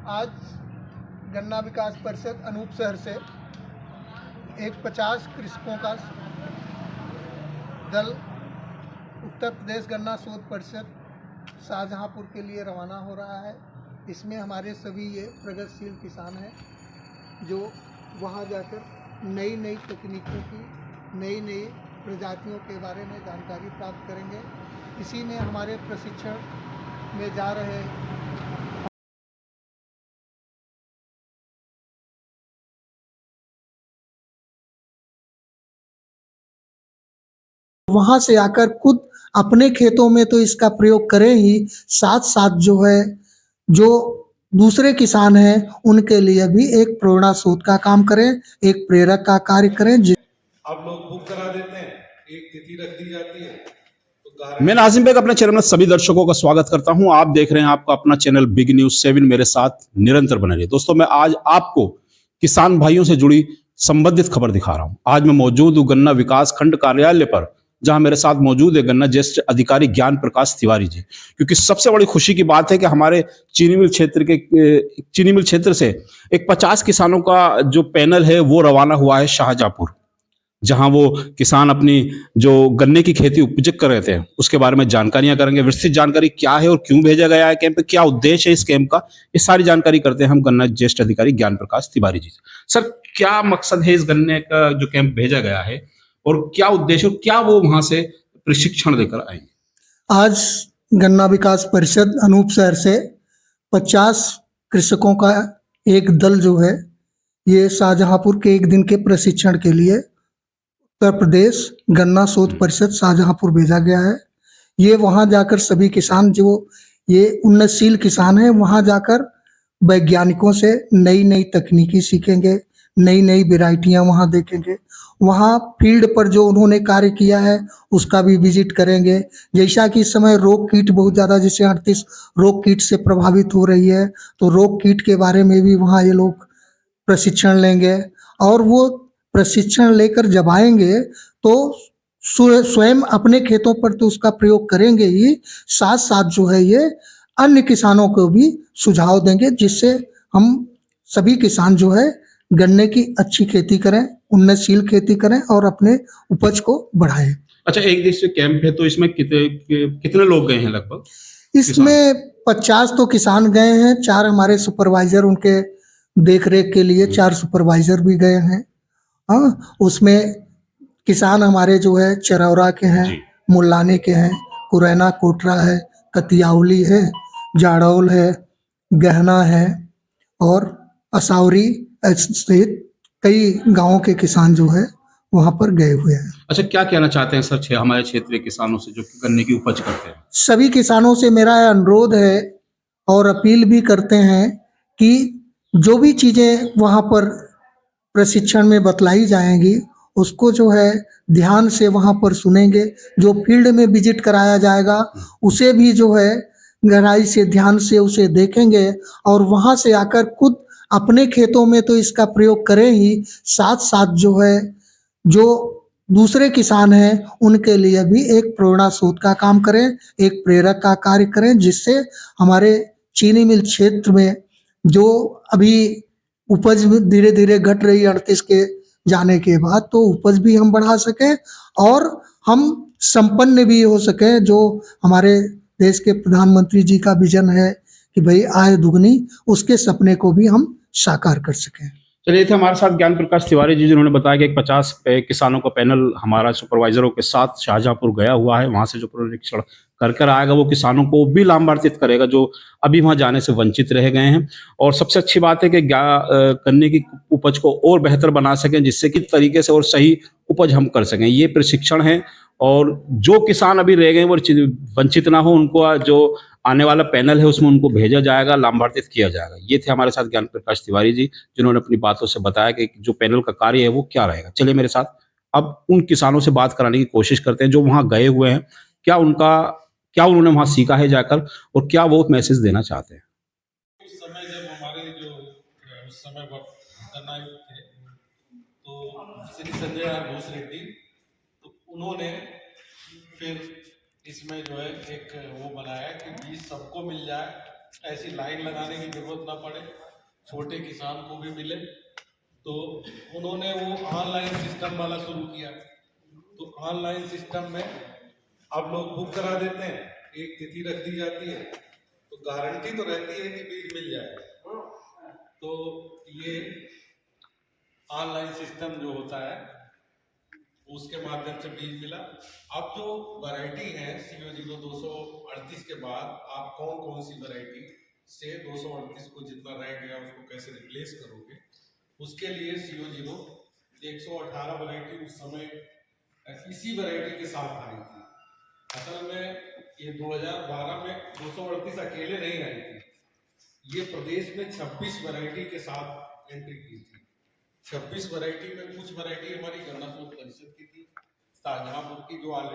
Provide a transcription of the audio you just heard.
आज गन्ना विकास परिषद अनूप शहर से एक 50 कृषकों का दल उत्तर प्रदेश गन्ना शोध परिषद शाहजहांपुर के लिए रवाना हो रहा है। इसमें हमारे सभी ये प्रगतिशील किसान हैं जो वहाँ जाकर नई नई तकनीकों की नई नई प्रजातियों के बारे में जानकारी प्राप्त करेंगे। इसी में हमारे प्रशिक्षण में जा रहे वहाँ से आकर खुद अपने खेतों में तो इसका प्रयोग करें ही, साथ साथ जो है जो दूसरे किसान हैं उनके लिए भी एक प्रेरणा स्रोत का काम करें, एक प्रेरक का कार्य करें। अब लोग बुक करा देते हैं, एक तिथि रख दी जाती है। मैं नाजिम बेग अपने चैनल में सभी दर्शकों का स्वागत करता हूं। आप देख रहे हैं आपका अपना चैनल बिग न्यूज 7। मेरे साथ निरंतर बने रहिए दोस्तों। मैं आज आपको किसान भाइयों से जुड़ी संबंधित खबर दिखा रहा हूं। आज मैं मौजूद हूं गन्ना विकास खंड कार्यालय पर, जहां मेरे साथ मौजूद है गन्ना ज्येष्ठ अधिकारी ज्ञान प्रकाश तिवारी जी। क्योंकि सबसे बड़ी खुशी की बात है कि हमारे चीनी मिल क्षेत्र से एक 50 किसानों का जो पैनल है वो रवाना हुआ है शाहजहांपुर, जहां वो किसान अपनी जो गन्ने की खेती उपज कर रहे थे उसके बारे में जानकारियां करेंगे। विस्तृत जानकारी क्या है और क्यों भेजा गया है कैंप पे, क्या उद्देश्य है इस कैंप का, ये सारी जानकारी करते हैं हम गन्ना ज्येष्ठ अधिकारी ज्ञान प्रकाश तिवारी जी से। सर, क्या मकसद है इस गन्ने का जो कैंप भेजा गया है और क्या उद्देश्य, क्या वो वहां से प्रशिक्षण लेकर आएंगे? आज गन्ना विकास परिषद अनूप शहर से 50 कृषकों का एक दल जो है ये शाहजहांपुर के एक दिन के प्रशिक्षण के लिए उत्तर प्रदेश गन्ना शोध परिषद शाहजहांपुर भेजा गया है। ये वहाँ जाकर सभी किसान जो ये उन्नतशील किसान हैं वहाँ जाकर वैज्ञानिकों से नई नई तकनीकी सीखेंगे, नई नई वेराइटियाँ वहाँ देखेंगे। वहाँ फील्ड पर जो उन्होंने कार्य किया है उसका भी विजिट करेंगे। जैसा कि इस समय रोग कीट बहुत ज़्यादा, जैसे 38 रोग कीट से प्रभावित हो रही है, तो रोग कीट के बारे में भी वहाँ ये लोग प्रशिक्षण लेंगे। और वो प्रशिक्षण लेकर जब आएंगे तो स्वयं अपने खेतों पर तो उसका प्रयोग करेंगे ही, साथ साथ जो है ये अन्य किसानों को भी सुझाव देंगे, जिससे हम सभी किसान जो है गन्ने की अच्छी खेती करें, उन्नतशील खेती करें और अपने उपज को बढ़ाएं। अच्छा, एक दिवसीय कैंप है तो इसमें कितने लोग गए हैं लगभग? इसमें 50 तो किसान गए हैं, 4 हमारे सुपरवाइजर, उनके देख रेख के लिए 4 सुपरवाइजर भी गए हैं। हाँ, उसमें किसान हमारे जो है चरौरा के हैं, मुल्लाने के हैं, कुरैना कोटरा है, कतियावली है, जाड़ौल है, गहना है और असौरी सहित कई गांवों के किसान जो है वहां पर गए हुए हैं। अच्छा, क्या कहना चाहते हैं सर हमारे क्षेत्रीय किसानों से जो गन्ने की उपज करते हैं? सभी किसानों से मेरा अनुरोध है और अपील भी करते हैं कि जो भी चीज़ें वहाँ पर प्रशिक्षण में बतलाई जाएंगी उसको जो है ध्यान से वहाँ पर सुनेंगे। जो फील्ड में विजिट कराया जाएगा उसे भी जो है गहराई से ध्यान से उसे देखेंगे और वहाँ से आकर खुद अपने खेतों में तो इसका प्रयोग करें ही, साथ साथ जो है जो दूसरे किसान हैं उनके लिए भी एक प्रेरणा स्रोत का काम करें, एक प्रेरक का कार्य करें, जिससे हमारे चीनी मिल क्षेत्र में जो अभी उपज धीरे धीरे घट रही है 38 के जाने के बाद, तो उपज भी हम बढ़ा सकें और हम संपन्न भी हो सकें। जो हमारे देश के प्रधानमंत्री जी का विजन है कि भाई आय दुगनी, उसके सपने को भी हम साकार कर सकें। चलिए, थे हमारे साथ ज्ञान प्रकाश तिवारी जी, जिन्होंने बताया कि एक 50 किसानों का पैनल हमारा सुपरवाइजरों के साथ शाहजहांपुर गया हुआ है। वहां से जो प्रशिक्षण कर आएगा वो किसानों को भी लाभान्वित करेगा जो अभी वहां जाने से वंचित रह गए हैं। और सबसे अच्छी बात है कि गन्ने की उपज को और बेहतर बना सकें, जिससे कि तरीके से और सही उपज हम कर सकें। ये प्रशिक्षण है और जो किसान अभी रह गए वो वंचित ना हो, उनको जो आने वाला पैनल है उसमें उनको भेजा जाएगा, लाभान्वित किया जाएगा। ये थे हमारे साथ ज्ञान प्रकाश तिवारी जी, जिन्होंने अपनी बातों से बताया कि जो पैनल का कार्य है वो क्या रहेगा। चलिए मेरे साथ अब उन किसानों से बात कराने की कोशिश करते हैं जो वहां गए हुए हैं। क्या उन्होंने वहां सीखा है जाकर और क्या वो मैसेज देना चाहते हैं। उस समय जब हमारे जो उस समय गन्ना आयुक्त थे तो श्री संजय आर घोष रेड्डी, तो उन्होंने फिर इसमें जो है एक वो बनाया कि बीज सबको मिल जाए ऐसी लाइन लगाने की जरूरत ना पड़े, छोटे किसान को भी मिले। तो उन्होंने वो ऑनलाइन सिस्टम वाला शुरू किया। तो ऑनलाइन सिस्टम में आप लोग बुक करा देते हैं, एक तिथि रख दी जाती है, तो गारंटी तो रहती है कि बीज मिल जाए। तो ये ऑनलाइन सिस्टम जो होता है उसके माध्यम से बीज मिला। अब जो वैरायटी है CO 238 के बाद आप कौन कौन सी वैरायटी से 238 को जितना रह गया उसको कैसे रिप्लेस करोगे, उसके लिए CO 118 वैरायटी उस समय इसी वैरायटी के साथ आई थी। असल में ये 2012 में 238 अकेले नहीं आई थी, ये प्रदेश में 26 वैरायटी के साथ एंट्री की थी। 26 वैरायटी में कुछ वैरायटी हमारी गन्ना शोध परिषद की थी, शाहजहांपुर की जो ऑलरेडी